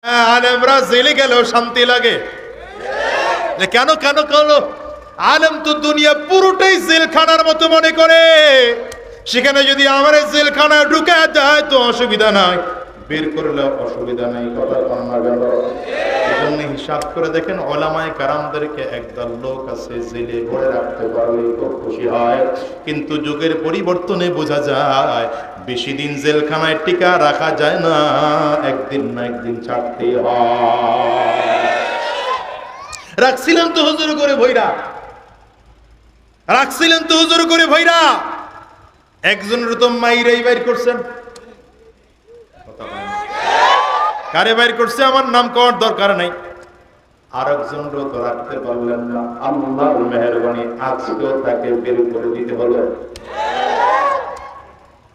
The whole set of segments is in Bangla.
আলেমরা জেলে গেলেও শান্তি লাগে। কেন কেন কেন? আলেম তো দুনিয়া পুরোটাই জেলখানার মতো মনে করে। সেখানে যদি আমার জেলখানায় ঢুকে যায় তো অসুবিধা নাই, বের করলে অসুবিধা নাই। কথা কন্যা গেল। এজন্য হিসাব করে দেখেন, ওলামায়ে কেরামদেরকে একদল লোক আছে জেলে ভরে রাখতে পারলে খুব খুশি হয়। কিন্তু যুগের পরিবর্তনে বোঝা যায় বেশি দিন জেলখানায় টিকা রাখা যায় না, একদিন না একদিন ছাড়তে হয়। রাখছিলেন তো হুজুর করে ভৈরা, রাখছিলেন তো হুজুর করে ভৈরা। একজনের তো মাইরাই বাইর করছেন। কারে বাইর করছে আমার নাম করার দরকার নাই। আরেকজনও তো রাখতে পারলেন না, আল্লাহর মেহেরবানি আজকেও তাকে বের করে দিতে হলো।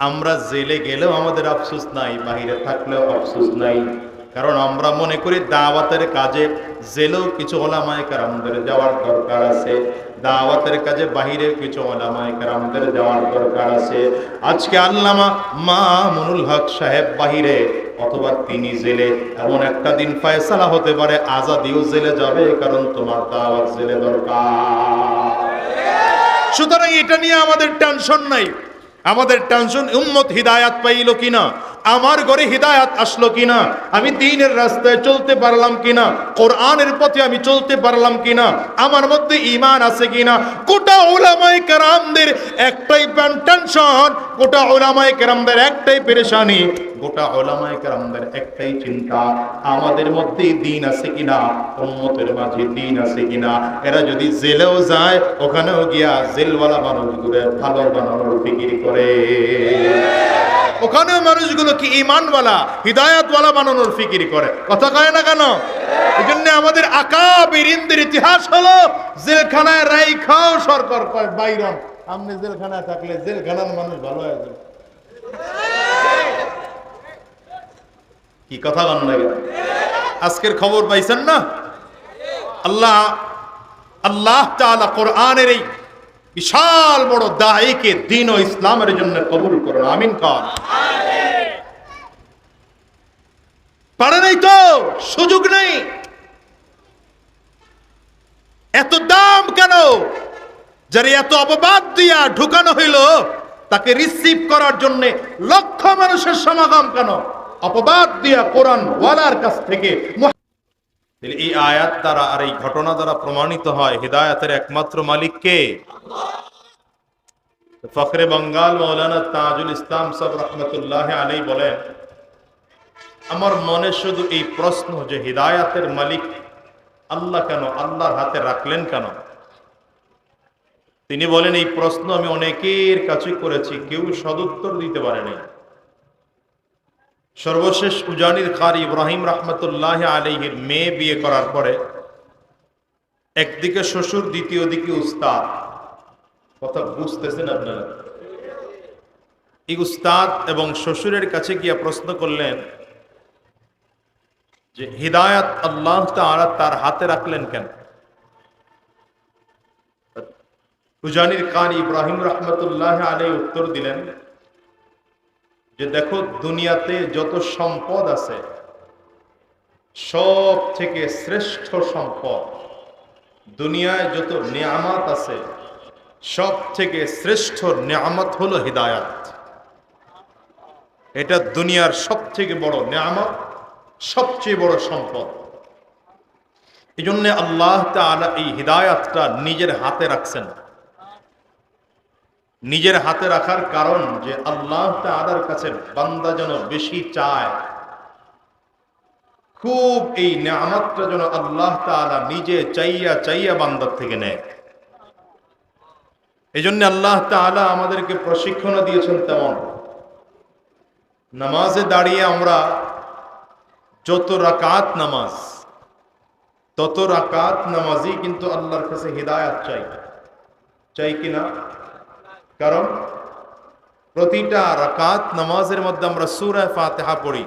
আমরা জেলে গেলেও আমাদের আফসোস নাই, বাহিরে থাকলেও আফসোস নাই। কারণ আমরা মনে করি দাওয়াতের কাজে জেলেও কিছু ওলামায়ে কেরামদের যাওয়ার দরকার আছে, দাওয়াতের কাজে বাহিরে কিছু ওলামায়ে কেরামদের যাওয়ার দরকার আছে। আজকে আল্লামা মামুনুল হক সাহেব বাহিরে অথবা তিনি জেলে, এমন একটা দিন ফয়সালা হতে পারে আজাদিও জেলে যাবে, কারণ তোমার দাওয়াত জেলে দরকার। সুতরাং এটা নিয়ে আমাদের টেনশন নাই। আমাদের টেনশন উম্মত হিদায়াত পাইল কিনা, আমার ঘরে হিদায়াত আসলো কিনা, আমি দ্বীনের রাস্তায় চলতে পারলাম কিনা, কোরআনের পথে আমি চলতে পারলাম কিনা, আমার মধ্যে ঈমান আছে কিনা। গোটা উলামায়ে কেরামদের একটাই টেনশন, গোটা উলামায়ে কেরামদের একটাই পেরেশানি, গোটা উলামায়ে কেরামদের একটাই চিন্তা, আমাদের মধ্যে দ্বীন আছে কিনা, উম্মতের মাঝে দ্বীন আছে কিনা। এরা যদি জেলেও যায় ওখানেও গিয়া জেলওয়ালা মানুষগুলো ভালো বানানোর ফিকির করে, ওখানেও মানুষগুলো কি ঈমানওয়ালা হিদায়াতওয়ালা বানানোর ফিকির করে। কথা কয় না কেন? এজন্য আমাদের আকাবিরিনদের ইতিহাস হলো জেলখানায় রাইখাও সরকার কয় বাইরন, আপনি জেলখানায় থাকলে জেলখানার মানুষ ভালো হয়ে যাবে। কি কথা বল না? আজকের খবর পাইছেন না? আল্লাহ আল্লাহ তাআলা কোরআনের এই বিশাল বড় দায়ীকে দ্বীন ও ইসলামের জন্য কবুল করুন, আমিন কর। পারে নাই তো, সুযোগ নেই। এত দাম কেন? যারা এত অপবাদ দিয়া ঢুকানো হইল তাকে রিসিভ করার জন্য লক্ষ মানুষের সমাগম কেন? অপবাদ দিয়া কোরআন ওয়ালার কাছ থেকে। এই আয়াত দ্বারা আর এই ঘটনা দ্বারা প্রমাণিত হয় হিদায়াতের একমাত্র মালিক কে? ফখরে বঙ্গাল মৌলানা তাজুল ইসলাম সাহেব রহমতুল্লাহ আলাইহি বলেন, আমার মনে শুধু এই প্রশ্ন যে হিদায়াতের মালিক আল্লাহ কেন, আল্লাহর হাতে রাখলেন কেন? তিনি বলেন, এই প্রশ্ন আমি অনেকের কাছে করেছি, কেউ সদুত্তর দিতে পারেনি। সর্বশেষ উজানির কারি ইব্রাহিম রহমতুল্লাহ আলাইহির মেয়ে বিয়ে করার পরে একদিকে শ্বশুর, দ্বিতীয় দিকে উস্তাদ। কথা বুঝতেছেন আপনারা? এই উস্তাদ এবং শ্বশুরের কাছে গিয়া প্রশ্ন করলেন যে হিদায়াত আল্লাহ তাআলা তার হাতে রাখলেন কেন? উজানির কারি ইব্রাহিম রহমতুল্লাহ আলাইহি উত্তর দিলেন যে দেখো, দুনিয়াতে যত সম্পদ আছে সব থেকে শ্রেষ্ঠ সম্পদ, দুনিয়ায় যত নিয়ামত আছে সব থেকে শ্রেষ্ঠ নিয়ামত হলো হিদায়াত। এটা দুনিয়ার সব থেকে বড় নিয়ামত, সবচেয়ে বড় সম্পদ। এই জন্য আল্লাহ তাআলা এই হিদায়াতটা নিজের হাতে রাখছেন। নিজের হাতে রাখার কারণ যে আল্লাহ তাআলার কাছে বান্দা যেন বেশি চায়, খুব এই নিয়ামতটা যেন আল্লাহ তাআলা নিজে চাইয়া চাইয়া বান্দার থেকে নেয়। এই জন্য আল্লাহ তাআলা আমাদেরকে প্রশিক্ষণ দিয়েছেন তেমন। নামাজে দাঁড়িয়ে আমরা যত রাকাত নামাজ, তত রাকাত নামাজই কিন্তু আল্লাহর কাছে হিদায়াত চাই, চাই কিনা? কারণ প্রতিটা রাকাত নামাজের মধ্যে আমরা সূরা ফাতিহা পড়ি।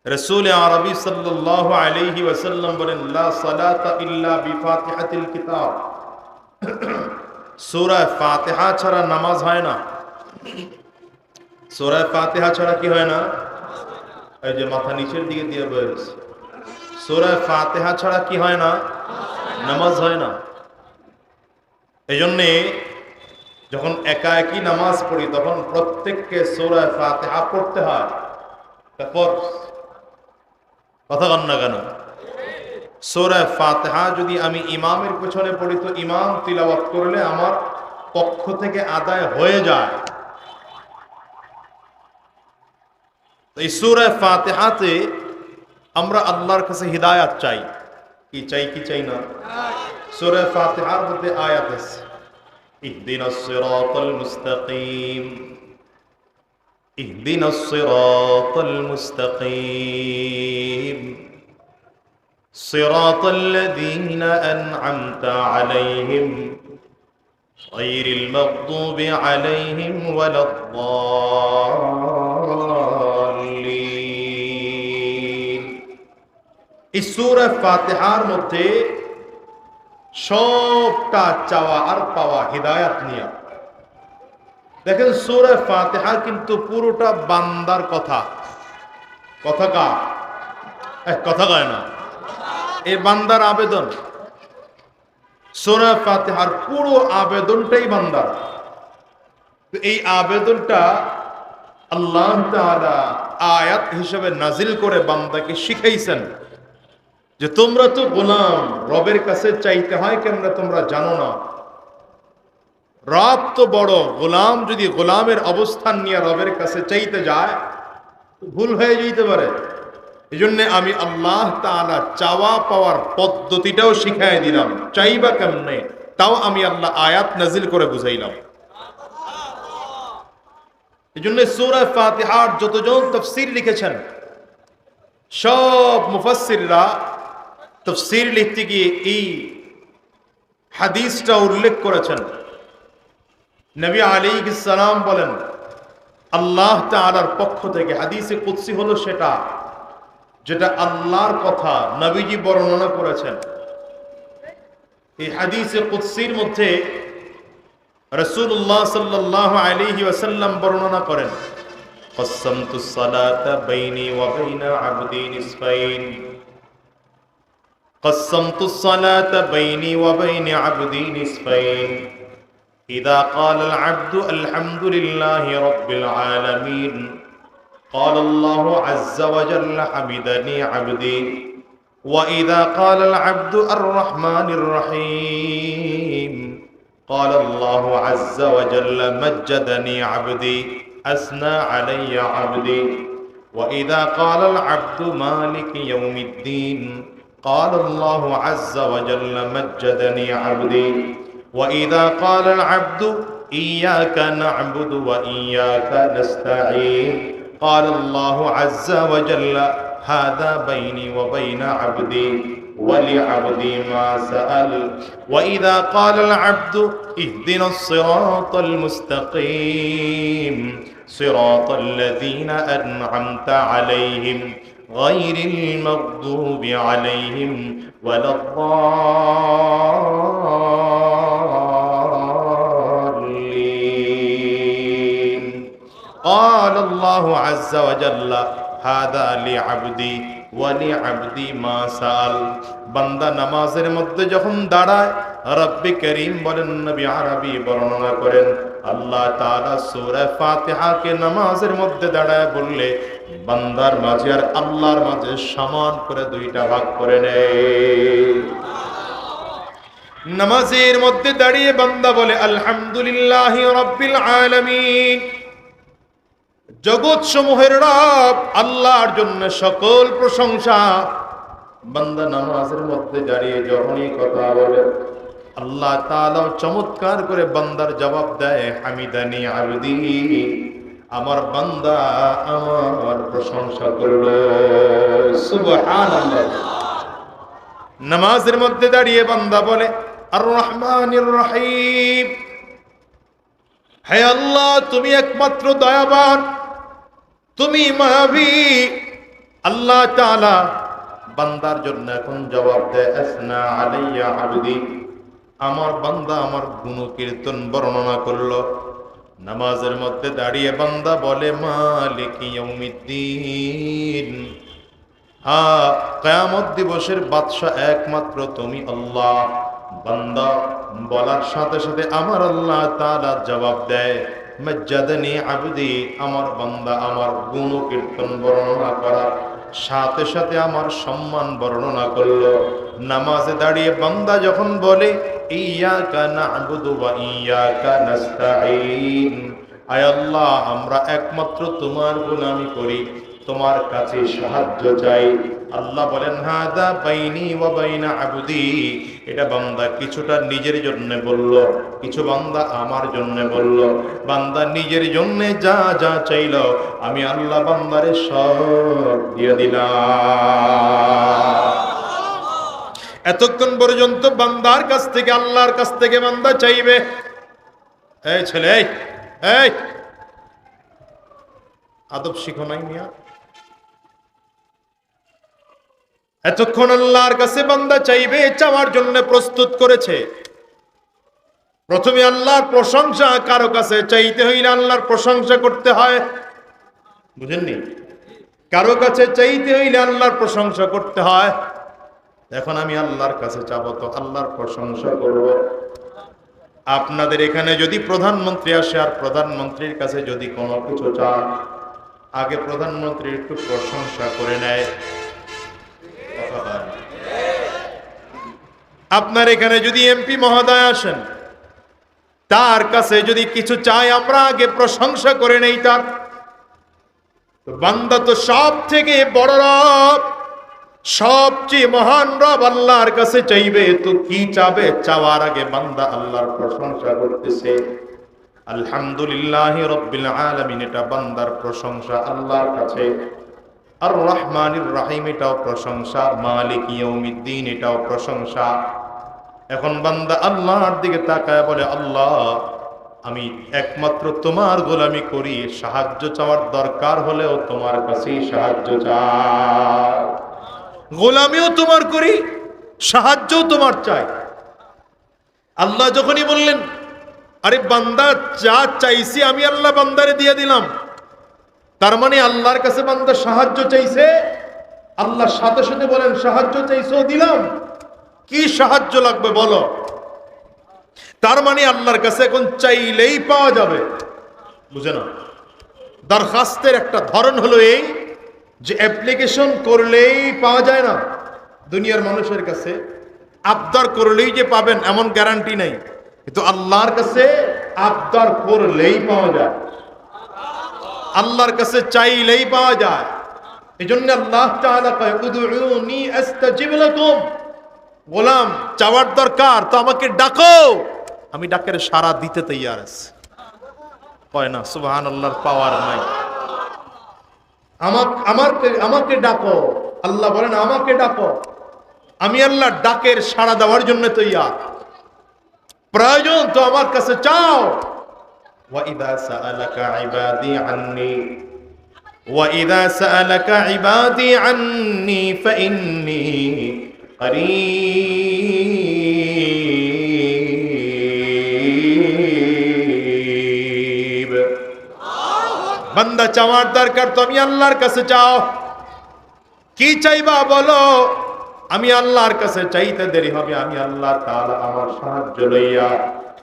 রাসূল আরবি সাল্লাল্লাহু আলাইহি ওয়াসাল্লাম বলেন, লা সালাতা ইল্লা বিফাতিহাতিল কিতাব। সূরা ফাতিহা ছাড়া নামাজ হয় না। সূরা ফাতিহা ছাড়া কি হয় না? এই যে মাথা নিচের দিকে দিয়ে বলছে, সূরা ফাতিহা ছাড়া কি হয় না? নামাজ হয় না। এই জন্যে যখন একা একই নামাজ পড়ি তখন প্রত্যেককে সূরা ফাতিহা পড়তে হয়। তারপর কথা কন না কেন? সূরা ফাতিহা যদি আমি ইমামের পেছনে পড়ি তো ইমাম তিলাওয়াত করলে আমার পক্ষ থেকে আদায় হয়ে যায়। এই সূরা ফাতিহাতে আমরা আল্লাহর কাছে হিদায়াত চাই। কি চাই কি চাই না? সূরা ফাতিহার মধ্যে আয়াত আছে, ইহদিনাস সিরাতাল মুস্তাকিম, ইহদিনাস সিরাতাল মুস্তাকিম, সিরাতাল লাযীনা আন'আমতা আলাইহিম গায়রিল মাগদুবি আলাইহিম ওয়ালাদ-দাল্লিন। এই সূরা ফাতিহার মধ্যে সবটা চাওয়া আর পাওয়া হিদায়াত নিয়ে। দেখেন সূরা ফাতিহা কিন্তু পুরোটা বান্দার কথা। কথা কার? কথা কয় না, এই বান্দার আবেদন। সূরা ফাতিহার পুরো আবেদনটাই বান্দার। এই আবেদনটা আল্লাহ তাআলা আয়াত হিসেবে নাজিল করে বান্দাকে শিখাইছেন যে তোমরা তো গোলাম, রবের কাছে চাইতে হয় কেমনে তোমরা জানো না। রব তো বড়, গোলাম যদি গোলামের অবস্থান নিয়ে রবের কাছে চাইতে যায় ভুল হয়ে যেতে পারে। এই জন্য আমি আল্লাহ তাআলা চাওয়া পাওয়ার পদ্ধতিটাও শিখাই দিলাম, চাইবা কেমনে তাও আমি আল্লাহ আয়াত নাজিল করে বুঝাইলাম। এই জন্য সূরা ফাতিহার যতজন তাফসীর লিখেছেন সব মুফাসসিররা তাফসীর লিখতে গিয়ে এই হাদিসটা উল্লেখ করেছেন। নবী আলাইহিস সালাম বলেন আল্লাহ তাআলার পক্ষ থেকে, হাদিসে কুদসি হলো সেটা যেটা আল্লাহর কথা নবীজি বর্ণনা করেছেন। এই হাদিসে কুদসির মধ্যে রাসূলুল্লাহ সাল্লাল্লাহু আলাইহি ওয়াসাল্লাম বর্ণনা করেন, কসসামতুস সালাতা বাইনি ওয়া বাইনা আবদি নিসফাইন, কসসামতুস সালাতা বাইনি ওয়া বাইনা আবদি নিসফাইন, ইযা ক্বালাল আবদু আলহামদুলিল্লাহি রাব্বিল আলামিন قال الله عز وجل حمدني عبدي وإذا قال العبد الرحمن الرحيم قال الله عز وجل مجدني عبدي أثنى علي عبدي وإذا قال العبد مالك يوم الدين قال الله عز وجل مجدني عبدي وإذا قال العبد إياك نعبد وإياك نستعين قال الله عز وجل هذا بيني وبين عبدي ولعبدي ما سأل وإذا قال العبد اهدنا الصراط المستقيم صراط الذين أنعمت عليهم غير المغضوب عليهم ولا الضالين قال الله عز وجل هذا لعبدي ولعبدي ما سأل বান্দা নামাজের মধ্যে যখন দাঁড়ায় রব্বে করিম বলেন, নবী আরবি বর্ণনা করেন আল্লাহ তাআলা সূরা ফাতিহাকে নামাজের মধ্যে দাঁড়ায় বললে বান্দার মাঝে আর আল্লাহর মাঝে সমান করে দুইটা ভাগ করে নেয়। নামাজের মধ্যে দাঁড়িয়ে বান্দা বলে আলহামদুলিল্লাহি রাব্বিল আলামিন, জগৎ সমূহের রব আল্লাহর জন্য সকল প্রশংসা। বান্দা নামাজের মধ্যে দাঁড়িয়ে যখনই কথা বলে আল্লাহ তাআলা চমৎকার করে বান্দার জবাব দেয়, হামিদানি আবদি, আমার বান্দা আমার প্রশংসা করলো। সুবহানাল্লাহ। নামাজের মধ্যে দাঁড়িয়ে বান্দা বলে আর রহমানির রহিম, হে আল্লাহ তুমি একমাত্র দয়াবান, তুমি মায়াবী। আল্লাহ তাআলা বান্দার জন্য এখন জবাব দেয়, আসনা আলাইয়া আবদি, আমার বান্দা আমার গুণকীর্তন বর্ণনা করলো। নামাজের মধ্যে দাঁড়িয়ে বান্দা বলে মালিক ইয়াউমিদ্দিন, কিয়ামত দিবসের বাদশা একমাত্র তুমি আল্লাহ। বান্দা বলার সাথে সাথে আমার আল্লাহ তাআলা জবাব দেয়, মাজ্জাদানি আবদি, আমার বান্দা আমার গুণ কীর্তন বর্ণনা করার সাথে সাথে আমার সম্মান বর্ণনা করলো। নামাজে দাঁড়িয়ে বান্দা যখন বলে ইয়াকা না'বুদু ওয়া ইয়াকা নাস্তাঈন, আয় আল্লাহ আমরা একমাত্র তোমার গোলামি করি, তোমার কাছে সাহায্য চাই। আল্লাহ বলেন হাদা বাইনি ওয়া বাইনা আবদি, এটা বান্দা কিছুটা নিজের জন্য বলল, কিছু বান্দা আমার জন্য বলল। বান্দা নিজের জন্য যা যা চাইল আমি আল্লাহ বান্দারে সব দিয়ে দিলাম। এতক্ষণ পর্যন্ত বান্দার কাছ থেকে আল্লাহর কাছ থেকে বান্দা চাইবে, এই ছেলে এই আদব শিখো নাই মিয়া। এতক্ষণ আল্লাহর কাছে বান্দা চাইবে, চাওয়ার জন্য প্রস্তুত করেছে। প্রথমে আল্লাহর প্রশংসা, কারো কাছে চাইতে হইলে আল্লাহর প্রশংসা করতে হয়, বুঝেননি? কারো কাছে চাইতে হইলে আল্লাহর প্রশংসা করতে হয়। এখন আমি আল্লাহর কাছে চাবো তো আল্লাহর প্রশংসা করব। আপনাদের এখানে যদি প্রধানমন্ত্রী আসে আর প্রধানমন্ত্রীর কাছে যদি কোনো কিছু চান, আগে প্রধানমন্ত্রী একটু প্রশংসা করে নেয়। আপনার এখানে যদি এমপি মহোদয় আসেন, তার কাছে যদি কিছু চাই আমরা আগে প্রশংসা করে নেই তার। বান্দা তো সব থেকে বড় রব, সবচেয়ে মহান রব আল্লাহর কাছে চাইবে, তো কি চাবে? চাওয়ার আগে বান্দা আল্লাহর প্রশংসা করতেছে। আলহামদুলিল্লাহি রাব্বিল আলামিন, এটা বান্দার প্রশংসা আল্লাহর কাছে। আর রহমানির রহিম, এটাও প্রশংসা। মালিক ইয়াউমিদ্দিন, এটাও প্রশংসা। এখন বান্দা আল্লাহর দিকে তাকায় বলে, আল্লাহ আমি একমাত্র তোমার গোলামি করি, সাহায্য চাওয়ার দরকার হলেও তোমার কাছেই সাহায্য চাই। গোলামিও তোমার করি, সাহায্যও তোমার চাই। আল্লাহ যখনই বললেন আরে বান্দা যা চাইছি আমি আল্লাহ বান্দারে দিয়ে দিলাম, তার মানে আল্লাহর কাছে বান্দা সাহায্য চাইছে। আল্লাহ সাথে সাথে বলেন সাহায্য চাইছো, দিলাম। কি সাহায্য লাগবে বলো? তার মানে আল্লাহর কাছে এখন চাইলেই পাওয়া যাবে, বুঝে না? দরখাস্তের একটা ধরন হলো এই যে অ্যাপ্লিকেশন করলেই পাওয়া যায় না। দুনিয়ার মানুষের কাছে আবদার করলেই যে পাবেন এমন গ্যারান্টি নাই, কিন্তু আল্লাহর কাছে আবদার করলেই পাওয়া যায়, আল্লাহর কাছে চাইলেই পাওয়া যায়। এজন্য আল্লাহ তাআলা কয় উদউনি আস্তাজিব লাকুম, গোলাম চাওয়ার দরকার তো আমাকে ডাকো, আমি ডাকের সাড়া দিতে তৈয়ার আছি। কয় না সুবহানাল্লাহর পাওয়ার নাই? আমাকে ডাকো, আল্লাহ বলেন আমাকে ডাকো, আমি আল্লাহ ডাকের সাড়া দেওয়ার জন্য তৈয়ার। প্রয়োজন তো আমার কাছে চাও। وَإِذَا سَأَلَكَ عِبَادِي عَنِّي وَإِذَا سَأَلَكَ عِبَادِي عَنِّي فَإِنِّي قَرِيبٌ। বান্দা চাওয়ার দরকার তো আমি আল্লাহর কাছে চাও। কি চাইবা বলো? আমি আল্লাহর কাছে চাইতে দেরি হবে, আমি আল্লাহ তাআলা আমার সাহায্য লইয়া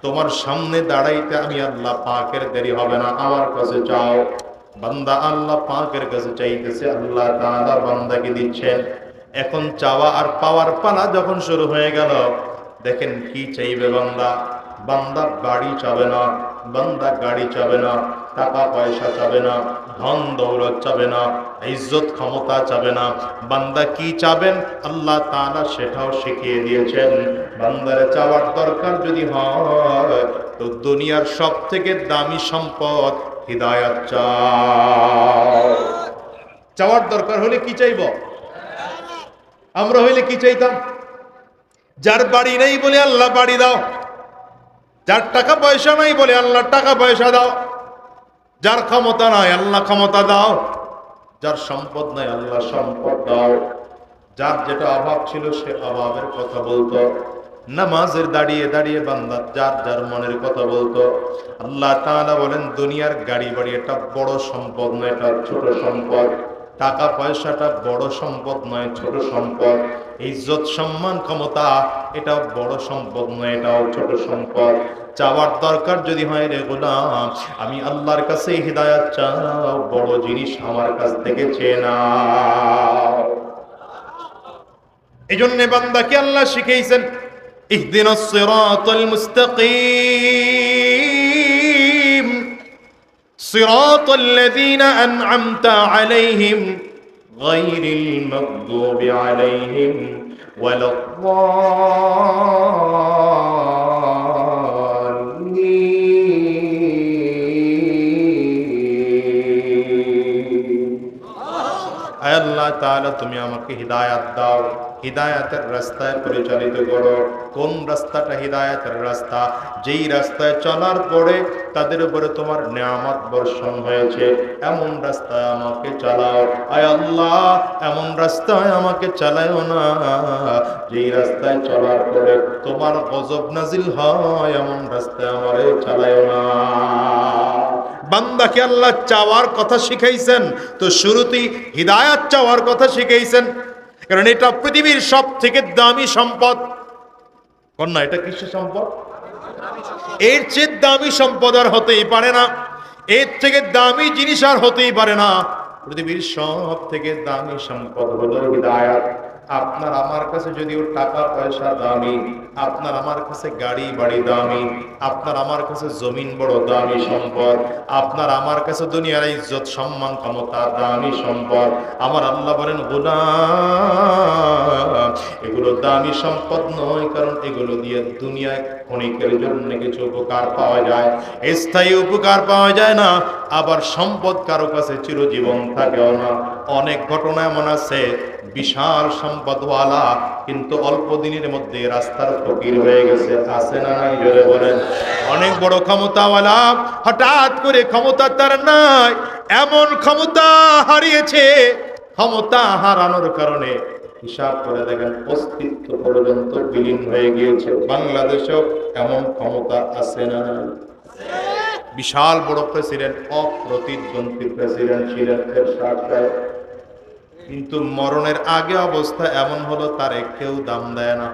তোমার সামনে দাঁড়াইতে আমি আল্লাহ পাকের দেরি হবে না, আমার কাছে চাও। বান্দা আল্লাহ পাকের কাছে চাইতেছে, আল্লাহ তাআলা বান্দাকে দিচ্ছেন। এখন চাওয়া আর পাওয়ার পালা যখন শুরু হয়ে গেল, দেখেন কি চাইবে বান্দা। বান্দা বাড়ি চাবে না, বান্দা গাড়ি চাবে না, টাকা পয়সা চাবে না, ধন দৌলত চাবে না, ইজ্জত ক্ষমতা চাবে না। বান্দা কি চাবেন আল্লাহ তাআলা সেটাও শিখিয়ে দিয়েছেন। বান্দার চাওয়ার দরকার যদি হয় তো দুনিয়ার সব থেকে দামি সম্পদ হিদায়াত চাও। চাওয়ার দরকার হলে কি চাইব? আমরা হইলে কি চাইতাম? যার বাড়ি নেই বলে আল্লাহ বাড়ি দাও, যার টাকা পয়সা নাই বলে আল্লাহ টাকা পয়সা দাও, যার ক্ষমতা নাই আল্লাহ ক্ষমতা দাও, যার সম্পদ নাই আল্লাহ সম্পদ দাও। যার যেটা অভাব ছিল সে অভাবের কথা বলতো, নামাজের দাঁড়িয়ে দাঁড়িয়ে বান্দা যার যার মনের কথা বলতো। আল্লাহ তাআলা বলেন দুনিয়ার গাড়ি বাড়ি এটা বড় সম্পদ নয়, এটা ছোট সম্পদ। টাকা পয়সাটা বড় সম্পদ নয়, ছোট সম্পদ। ইজ্জত সম্মান ক্ষমতা এটা বড় সম্পদ নয়, এটাও ছোট সম্পদ। চাওয়ার দরকার যদি হয় রে গোলাম, আমি আল্লাহর কাছে হিদায়াত চাও, বড় জিনিস আমার কাছ থেকে চেয়ে নাও। এই জন্য বান্দাকে আল্লাহ শিখাইছেন ইহদিনাস সিরাতাল মুস্তাকিম সিরাতাল লাযীনা আন'আমতা আলাইহিম গায়রিল মাগদুবি আলাইহিম ওয়ালাদ-দাল্লিন। আল্লাহ তাআলা তুমি আমাকে হিদায়াত দাও, হিদায়াতের রাস্তায় পরিচালিত করো। কোন রাস্তাটা হিদায়াতের রাস্তা? যেই রাস্তায় চলার পরে তাদের উপরে তোমার নিয়ামত বর্ষণ হয়েছে, এমন রাস্তায় আমাকে চালাও। আয় আল্লাহ, এমন রাস্তায় আমাকে চালায়ও না যেই রাস্তায় চলার পরে তোমার গজব নাজিল হয়, এমন রাস্তায় আমারে চালায়ও না। বান্দাকে আল্লাহ চাওয়ার কথা শিখাইছেন, তো শুরুতেই হিদায়াত চাওয়ার কথা শিখাইছেন, কারণ এটা পৃথিবীর সব থেকে দামি সম্পদ। কন্যা, এটা কিসের সম্পদ? এর চেয়ে দামি সম্পদ আর হতেই পারে না, এর থেকে দামি জিনিস আর হতেই পারে না। পৃথিবীর সব থেকে দামি সম্পদ হলো হিদায়াত। আপনার আমার কাছে যদিও টাকা পয়সা দামি, আপনার আমার কাছে গাড়ি বাড়ি দামি, আপনার আমার কাছে জমিন বড় দামি সম্পদ, আপনার আমার কাছে দুনিয়ার ইজ্জত সম্মান ক্ষমতা দামি সম্পদ। আমার আল্লাহ বলেন গোলাম, এগুলো দামি সম্পদ নয়, কারণ এগুলো দিয়ে দুনিয়ায় ক্ষণিকের জন্য কিছু উপকার পাওয়া যায়, স্থায়ী উপকার পাওয়া যায় না। আবার সম্পদ কারো কাছে চিরজীবন থাকেও না। অনেক ঘটনা এমন আছে, বিশাল সম্পদওয়ালা কিন্তু অল্প দিনের মধ্যে রাস্তার ফকির হয়ে গেছে, আছে না নাই? জোরে বলেন। অনেক বড় ক্ষমতাওয়ালা হঠাৎ করে ক্ষমতা তার নাই, এমন ক্ষমতা হারিয়েছে, ক্ষমতা হারানোর কারণে হিসাব করে দেখেন অস্তিত্ব পর্যন্ত বিলীন হয়ে গিয়েছে। বাংলাদেশেও এমন ক্ষমতা আছে না? বিশাল বড় প্রেসিডেন্ট, অপ্রতিদ্বন্দ্বী প্রেসিডেন্ট ছিলেন এরশাদ সাহেব, কিন্তু মরণের আগে অবস্থা এমন হলো তারে কেউ দাম দেয় না,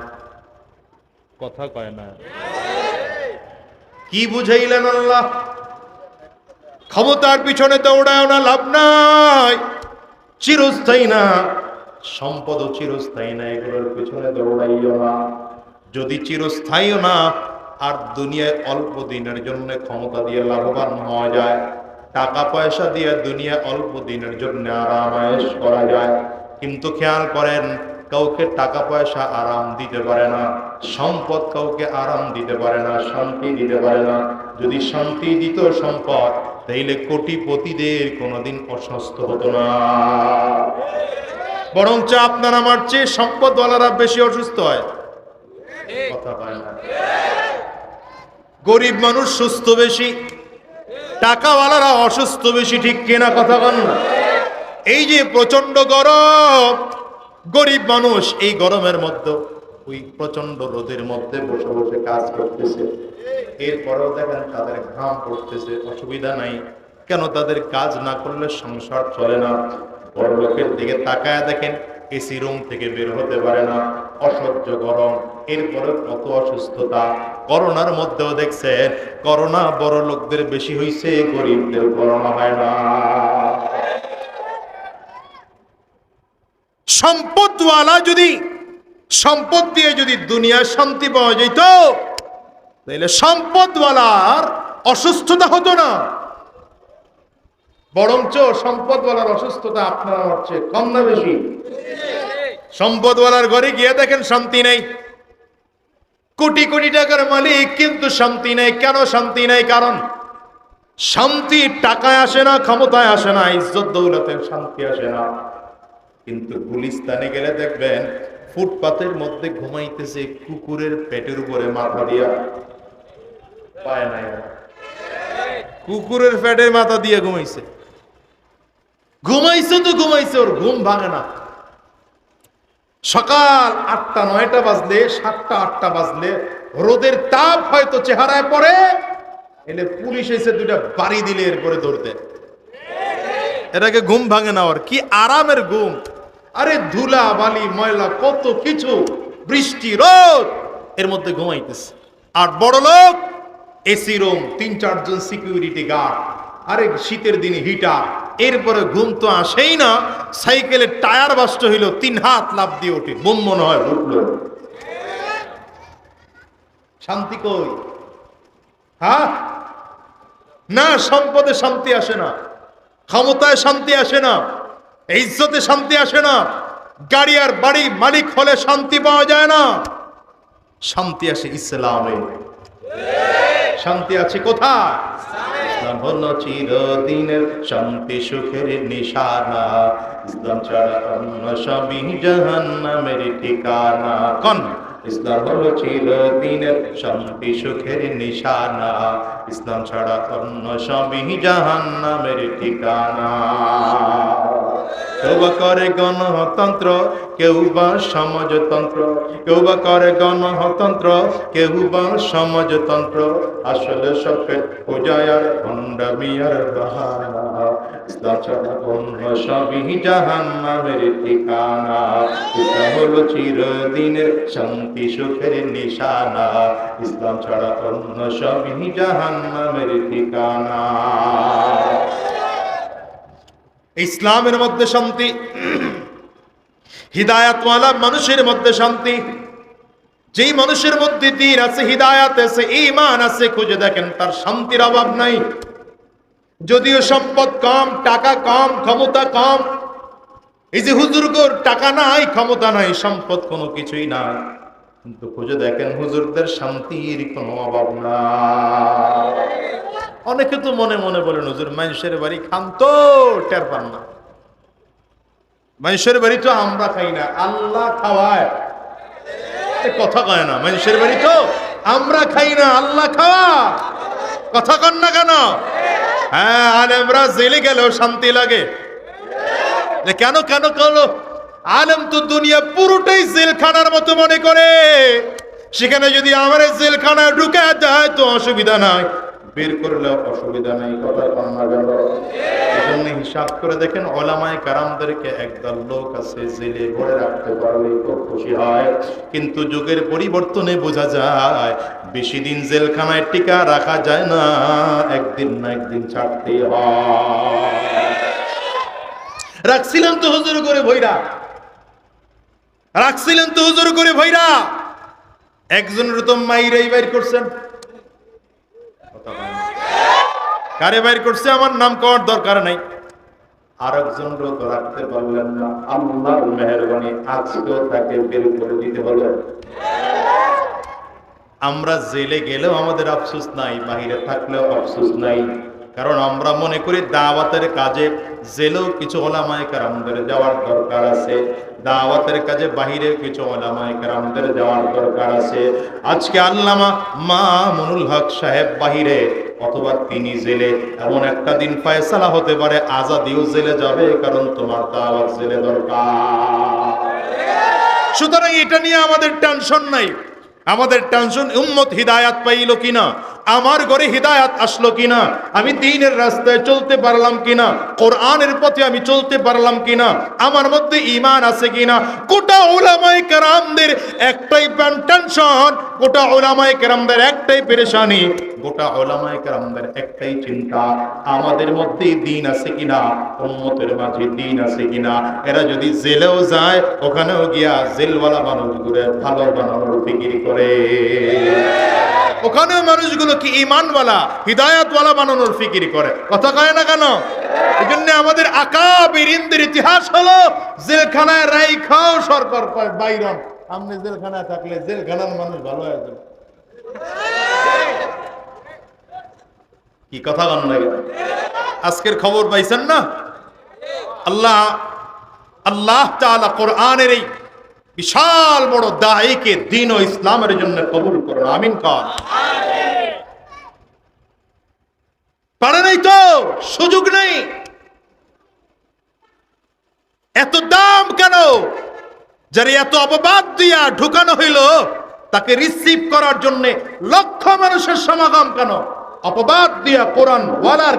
কথা কয় না। কি বুঝাইলেন আল্লাহ? ক্ষমতার পিছনে দৌড়ায় না, লাভ নাই, চিরস্থায়ী না। সম্পদও চিরস্থায়ী না, এগুলোর পিছনে দৌড়াইও না। যদি চিরস্থায়ীও না আর দুনিয়ায় অল্প দিনের জন্য ক্ষমতা দিয়ে লাভবান হওয়া যায়, টাকা পয়সা দিয়ে দুনিয়া অল্প দিনের জন্য আরামায়েশ করা যায়, কিন্তু খেয়াল করেন কাউকে টাকা পয়সা আরাম দিতে পারে না, সম্পদ কাউকে আরাম দিতে পারে না, শান্তি দিতে পারে না। যদি শান্তি দিত সম্পদ, তাইলে কোটিপতিদের কোনোদিন অসুস্থ হতো না, বরঞ্চ আপনার আমার চেয়ে সম্পদওয়ালারা বেশি অসুস্থ হয়, কথা পায় না। গরিব মানুষ সুস্থ বেশি, টাকাওয়ালারা অসুস্থ বেশি, ঠিক কিনা? কথা বল না। এই যে প্রচন্ড গরম, গরিব মানুষ এই গরমের মধ্যে ওই প্রচন্ড রোদের মধ্যে বসে বসে কাজ করতেছে, এরপরেও দেখেন তাদের ঘাম পড়তেছে, অসুবিধা নাই। কেন? তাদের কাজ না করলে সংসার চলে না। বড় লোকের দিকে তাকায় দেখেন, এসি রুম থেকে বের হতে পারে না, অসহ্য গরম, এরপরে কত অসুস্থতা। করোনার মধ্যেও দেখছেন করোনা বড় লোকদের বেশি হইছে, গরিবদের করোনা হয় না। সম্পদওয়ালা যদি সম্পদ দিয়ে যদি দুনিয়ার শান্তি পাওয়া যেত, তাহলে সম্পদওয়ালার অসুস্থতা হতো না, বরঞ্চ সম্পদওয়ালার অসুস্থতা আপনার হচ্ছে কম না বেশি? সম্পদওয়ালার ঘরে গিয়ে দেখেন শান্তি নেই, কোটি কোটি টাকার মালিক কিন্তু শান্তি নেই। কেন শান্তি নেই? কারণ শান্তি টাকায় আসে না, ক্ষমতায় আসে না, ইজ্জত দৌলতের শান্তি আসে না। কিন্তু গুলিস্তানে গেলে দেখবেন ফুটপাতের মধ্যে ঘুমাইতেছে কুকুরের পেটের উপরে মাথা দিয়া, পায় নাই, কুকুরের পেটের মাথা দিয়ে ঘুমাইছে, ঘুমাইছে তো ঘুমাইছে, ওর ঘুম ভাঙে না। সকাল 8টা 9টা বাজলে, 7টা 8টা বাজলে রোদের তাপ হয়তো চেহারায় পড়ে, এলে পুলিশ এসে দুইটা বাড়ি দিলে এরপরে দৌড়তে। এটাকে ঘুম ভাঙে না, ওর কি আরামের ঘুম। আরে ধুলা বালি ময়লা কত কিছু, বৃষ্টি রোদ, এর মধ্যে ঘুমাইতেছে। আর বড় লোক এসি রুম, 3-4 জন সিকিউরিটি গার্ড, আরে শীতের দিনে হিটার, এরপরে ঘুম তো আসেই না। সাইকেলের টায়ার বাস্ট হইল, 3 হাত লাফ দিয়ে ওঠে, বোম মনে হয় ঢুকলো। শান্তি কই? হ্যাঁ না, সম্পদে শান্তি আসে না, ক্ষমতায় শান্তি আসে না, ইজ্জতে শান্তি আসে না, গাড়ি আর বাড়ি মালিক হলে শান্তি পাওয়া যায় না। শান্তি আসে ইসলামে। শান্তি আছে কোথায়? ইসলাম হলো চিরদিনের শান্তি সুখের নিশানা, ইসলাম ছাড়া অন্য সবই জাহান্নামের ঠিকানা। কোন? ইসলাম হলো চিরদিনের শান্তি সুখের নিশানা, ইসলাম ছাড়া অন্য সবই জাহান্নামের ঠিকানা। কেউ বা করে গণতন্ত্র, কেউ বা সমাজতন্ত্র, কেউ বা করে গণতন্ত্র, কেউ বা সমাজতন্ত্র, আসলে সবকে পূজায় আর ভণ্ডামি আর বাহানা, ইসলাম ছাড়া অন্য সবই জাহান্নামের ঠিকানা, ইসলাম হলো চিরদিনের শান্তি সুখের নিশানা, ইসলাম ছাড়া অন্য সবই জাহান্নামের ঠিকানা। ইসলামের মধ্যে শান্তি, হিদায়াতওয়ালা মানুষের মধ্যে শান্তি। যেই মানুষের মধ্যে দ্বীন আছে, হিদায়াত আছে, ঈমান আছে, খুঁজে দেখেন তার শান্তির অভাব নাই। যদিও সম্পদ কম, টাকা কম, ক্ষমতা কম, এই যে হুজুরগোর টাকা নাই, ক্ষমতা নাই, সম্পদ কোনো কিছুই নাই, কিন্তু খুঁজে দেখেন হুজুরদের শান্তির কোনো অভাব নাই। অনেকে তো মনে মনে বলেন, হুজুর মানুষের বাড়ি খান তো টের পান না। মানুষের বাড়ি তো আমরা খাই না, আল্লাহ খাওয়ায়। কথা কয় না, মানুষের বাড়ি তো আমরা খাই না, আল্লাহ খাওয়া। কথা কন না কেন? হ্যাঁ, আলেমরা জেলে গেলেও শান্তি লাগে। কেন কেন কেন? আলেম তো দুনিয়া পুরোটাই জেলখানার মতো মনে করে, সেখানে যদি আমার জেলখানায় ঢুকে যায় তো অসুবিধা নাই, বের করলেও অসুবিধা নাই। কথা কন না কেন? এজন্য হিসাব করে দেখেন, ওলামায়ে কেরামদেরকে একদল লোক আছে জেলে ভরে রাখতে পারলে খুব খুশি হয়, কিন্তু যুগের পরিবর্তনে বোঝা যায় বেশি দিন জেলখানায় টিকা রাখা যায় না, একদিন না একদিন ছাড়তে হয়। রাখছিলেন তো হুজুর করে ভৈরা, রাখছিলেন তো হুজুর করে ভৈরা, একজনের তো মাইরাই বাইর করছেন। কারে বাইর করছে আমার নাম করার দরকার নাই। আর একজন লোক রাখতে পারলেন না, আল্লাহর মেহেরবানি আজকেও তাকে বের করে দিতে হলো। আমরা জেলে গেলেও আমাদের আফসোস নাই, বাহিরে থাকলেও আফসোস নাই, কারণ আমরা মনে করি দাওয়াতের কাজে জেলেও কিছু ওলামায়ে কেরামদের যাওয়ার দরকার আছে, দাওয়াতের কাজে বাহিরে কিছু ওলামায়ে কেরামদের যাওয়ার দরকার আছে। আজকে আল্লামা মামুনুল হক সাহেব বাহিরে, অথবা তিনি জেলে, এমন একটা দিন ফয়সালা হতে পারে আজাদিও জেলে যাবে, কারণ তোমার দাওয়াত জেলে দরকার। সুতরাং এটা নিয়ে আমাদের টেনশন নাই, আমাদের টেনশন উম্মত হিদায়াত পাইল কিনা, আমার ঘরে হিদায়াত আসলো কিনা, আমি দ্বীনের রাস্তায় চলতে পারলাম কিনা, কোরআনের পথে আমি চলতে পারলাম কিনা, আমার মধ্যে ঈমান আছে কিনা। গোটা উলামায়ে কেরামদের একটাই টেনশন, গোটা উলামায়ে কেরামদের একটাই পেরেশানি, গোটা উলামায়ে কেরামদের একটাই চিন্তা, আমাদের মধ্যে দ্বীন আছে কিনা, উম্মতের মাঝে দ্বীন আছে কিনা। এরা যদি জেলেও যায়, ওখানেও গিয়া জেলওয়ালা মানুষগুলো ভালো বানানোর ফিকির করে, ওখানেও মানুষগুলো কি ঈমানওয়ালা হিদায়াতওয়ালা বানানোর ফিকির করে। কথা কয় না কেন? এই জন্য আমাদের আকাবিরিনদের ইতিহাস হলো জেলখানায় রাইখাও সরকার কয় বাইরন, আপনি জেলখানায় থাকলে জেলখানার মানুষ ভালো হয়ে যাবে। কি কথা বলেন না? আজকের খবর পাইছেন না? আল্লাহ তাআলা কোরআনের এই বিশাল বড় দায়ীকে দ্বীন ও ইসলামের জন্য কবুল করুন, আমিন কর। পারে নাই তো, সুযোগ নেই। এত দাম কেন? যারা এত অপবাদ দিয়া ঢুকানো হইল, তাকে রিসিভ করার জন্য লক্ষ মানুষের সমাগম কেন? অপবাদ দিয়া কোরআন ওয়ালার